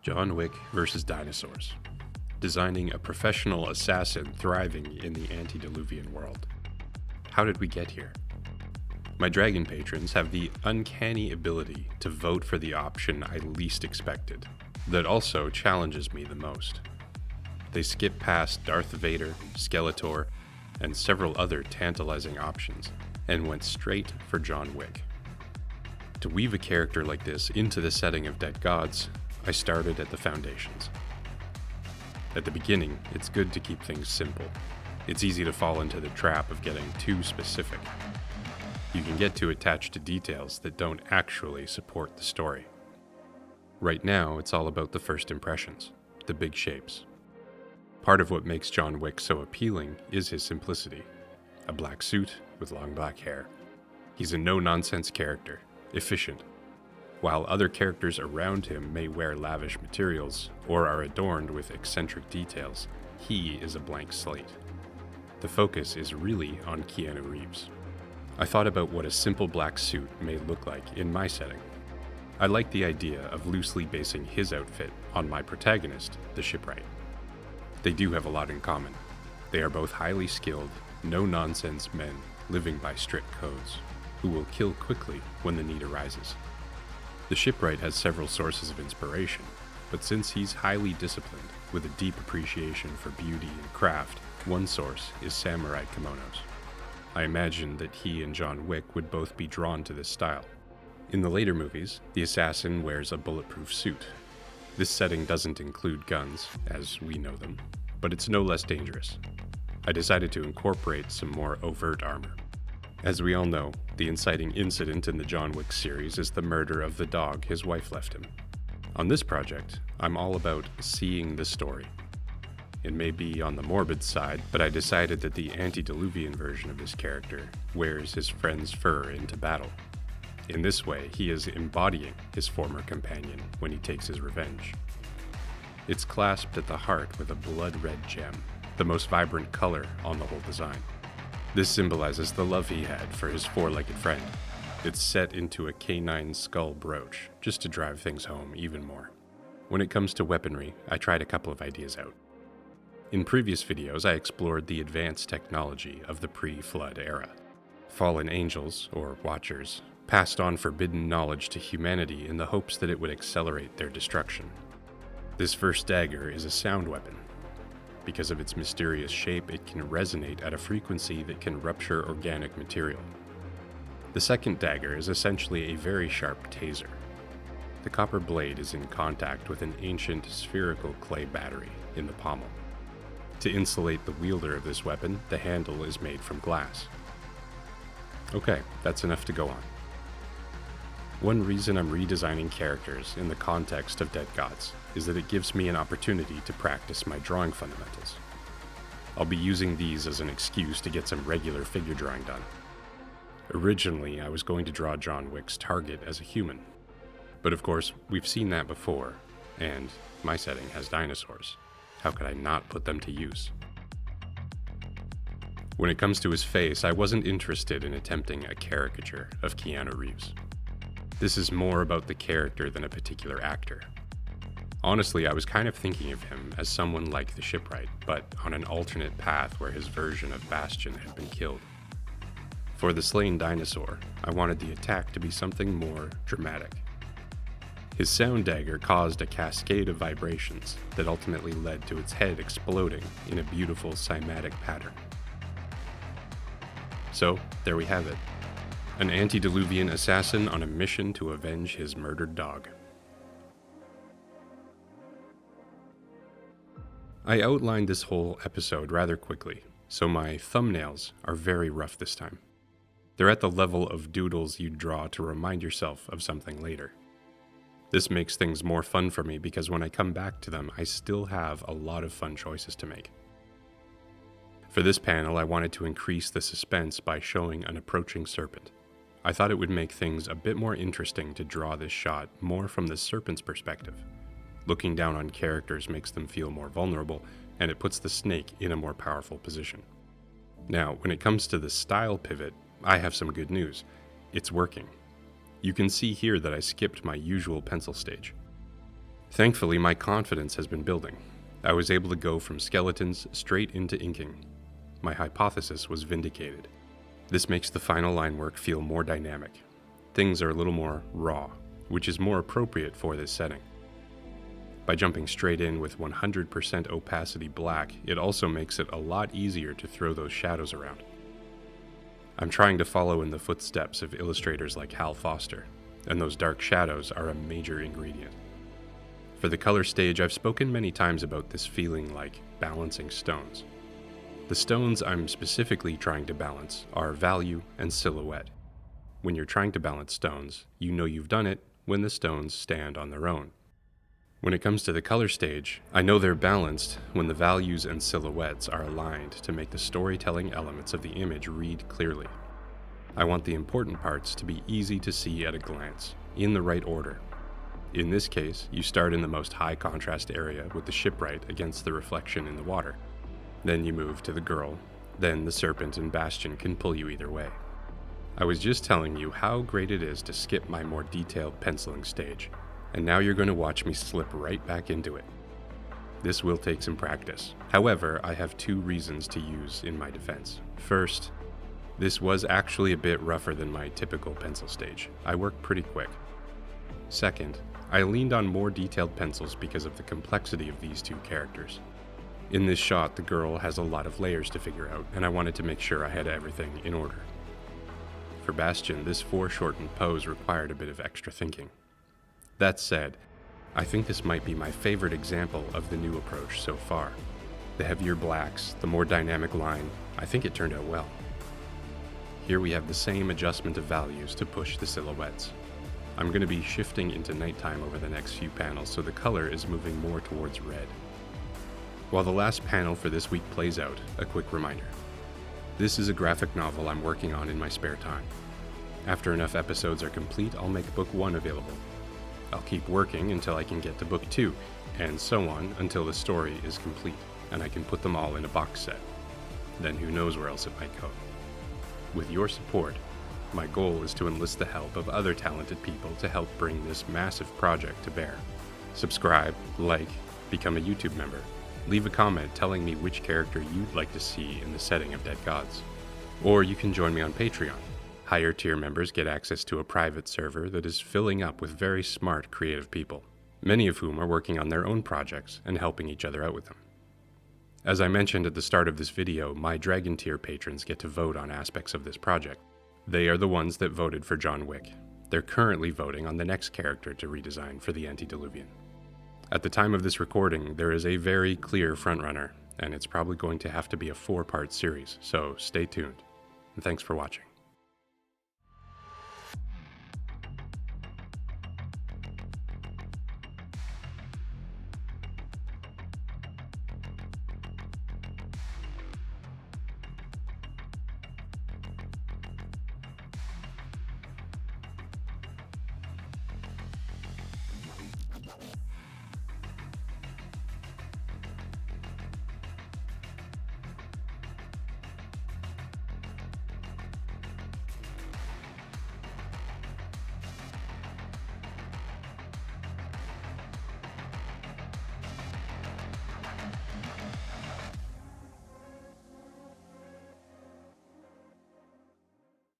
John Wick vs. Dinosaurs. Designing a professional assassin thriving in the antediluvian world. How did we get here? My dragon patrons have the uncanny ability to vote for the option I least expected, that also challenges me the most. They skip past Darth Vader, Skeletor, and several other tantalizing options, and went straight for John Wick. To weave a character like this into the setting of Dead Gods, I started at the foundations. At the beginning, it's good to keep things simple. It's easy to fall into the trap of getting too specific. You can get too attached to details that don't actually support the story. Right now, it's all about the first impressions, the big shapes. Part of what makes John Wick so appealing is his simplicity. A black suit with long black hair. He's a no-nonsense character, efficient. While other characters around him may wear lavish materials or are adorned with eccentric details, he is a blank slate. The focus is really on Keanu Reeves. I thought about what a simple black suit may look like in my setting. I like the idea of loosely basing his outfit on my protagonist, the shipwright. They do have a lot in common. They are both highly skilled, no-nonsense men living by strict codes, who will kill quickly when the need arises. The shipwright has several sources of inspiration, but since he's highly disciplined with a deep appreciation for beauty and craft, one source is samurai kimonos. I imagine that he and John Wick would both be drawn to this style. In the later movies, the assassin wears a bulletproof suit. This setting doesn't include guns, as we know them, but it's no less dangerous. I decided to incorporate some more overt armor. As we all know, the inciting incident in the John Wick series is the murder of the dog his wife left him. On this project, I'm all about seeing the story. It may be on the morbid side, but I decided that the antediluvian version of this character wears his friend's fur into battle. In this way, he is embodying his former companion when he takes his revenge. It's clasped at the heart with a blood-red gem, the most vibrant color on the whole design. This symbolizes the love he had for his four-legged friend. It's set into a canine skull brooch, just to drive things home even more. When it comes to weaponry, I tried a couple of ideas out. In previous videos, I explored the advanced technology of the pre-flood era. Fallen angels, or watchers, passed on forbidden knowledge to humanity in the hopes that it would accelerate their destruction. This first dagger is a sound weapon. Because of its mysterious shape, it can resonate at a frequency that can rupture organic material. The second dagger is essentially a very sharp taser. The copper blade is in contact with an ancient spherical clay battery in the pommel. To insulate the wielder of this weapon, the handle is made from glass. Okay, that's enough to go on. One reason I'm redesigning characters in the context of Dead Gods is that it gives me an opportunity to practice my drawing fundamentals. I'll be using these as an excuse to get some regular figure drawing done. Originally, I was going to draw John Wick's target as a human, but of course, we've seen that before, and my setting has dinosaurs. How could I not put them to use? When it comes to his face, I wasn't interested in attempting a caricature of Keanu Reeves. This is more about the character than a particular actor. Honestly, I was kind of thinking of him as someone like the shipwright, but on an alternate path where his version of Bastion had been killed. For the slain dinosaur, I wanted the attack to be something more dramatic. His sound dagger caused a cascade of vibrations that ultimately led to its head exploding in a beautiful cymatic pattern. So, there we have it. An antediluvian assassin on a mission to avenge his murdered dog. I outlined this whole episode rather quickly, so my thumbnails are very rough this time. They're at the level of doodles you'd draw to remind yourself of something later. This makes things more fun for me because when I come back to them, I still have a lot of fun choices to make. For this panel, I wanted to increase the suspense by showing an approaching serpent. I thought it would make things a bit more interesting to draw this shot more from the serpent's perspective. Looking down on characters makes them feel more vulnerable, and it puts the snake in a more powerful position. Now, when it comes to the style pivot, I have some good news. It's working. You can see here that I skipped my usual pencil stage. Thankfully, my confidence has been building. I was able to go from skeletons straight into inking. My hypothesis was vindicated. This makes the final line work feel more dynamic. Things are a little more raw, which is more appropriate for this setting. By jumping straight in with 100% opacity black, it also makes it a lot easier to throw those shadows around. I'm trying to follow in the footsteps of illustrators like Hal Foster, and those dark shadows are a major ingredient. For the color stage, I've spoken many times about this feeling like balancing stones. The stones I'm specifically trying to balance are value and silhouette. When you're trying to balance stones, you know you've done it when the stones stand on their own. When it comes to the color stage, I know they're balanced when the values and silhouettes are aligned to make the storytelling elements of the image read clearly. I want the important parts to be easy to see at a glance, in the right order. In this case, you start in the most high contrast area with the shipwright against the reflection in the water. Then you move to the girl, then the serpent and bastion can pull you either way. I was just telling you how great it is to skip my more detailed penciling stage, and now you're going to watch me slip right back into it. This will take some practice. However, I have two reasons to use in my defense. First, this was actually a bit rougher than my typical pencil stage. I work pretty quick. Second, I leaned on more detailed pencils because of the complexity of these two characters. In this shot, the girl has a lot of layers to figure out, and I wanted to make sure I had everything in order. For Bastion, this foreshortened pose required a bit of extra thinking. That said, I think this might be my favorite example of the new approach so far. The heavier blacks, the more dynamic line, I think it turned out well. Here we have the same adjustment of values to push the silhouettes. I'm going to be shifting into nighttime over the next few panels, so the color is moving more towards red. While the last panel for this week plays out, a quick reminder. This is a graphic novel I'm working on in my spare time. After enough episodes are complete, I'll make book 1 available. I'll keep working until I can get to book 2, and so on until the story is complete, and I can put them all in a box set. Then who knows where else it might go. With your support, my goal is to enlist the help of other talented people to help bring this massive project to bear. Subscribe, like, become a YouTube member. Leave a comment telling me which character you'd like to see in the setting of Dead Gods. Or you can join me on Patreon. Higher tier members get access to a private server that is filling up with very smart, creative people, many of whom are working on their own projects and helping each other out with them. As I mentioned at the start of this video, my Dragon tier patrons get to vote on aspects of this project. They are the ones that voted for John Wick. They're currently voting on the next character to redesign for the antediluvian. At the time of this recording, there is a very clear frontrunner, and it's probably going to have to be a 4-part series, so stay tuned. And thanks for watching.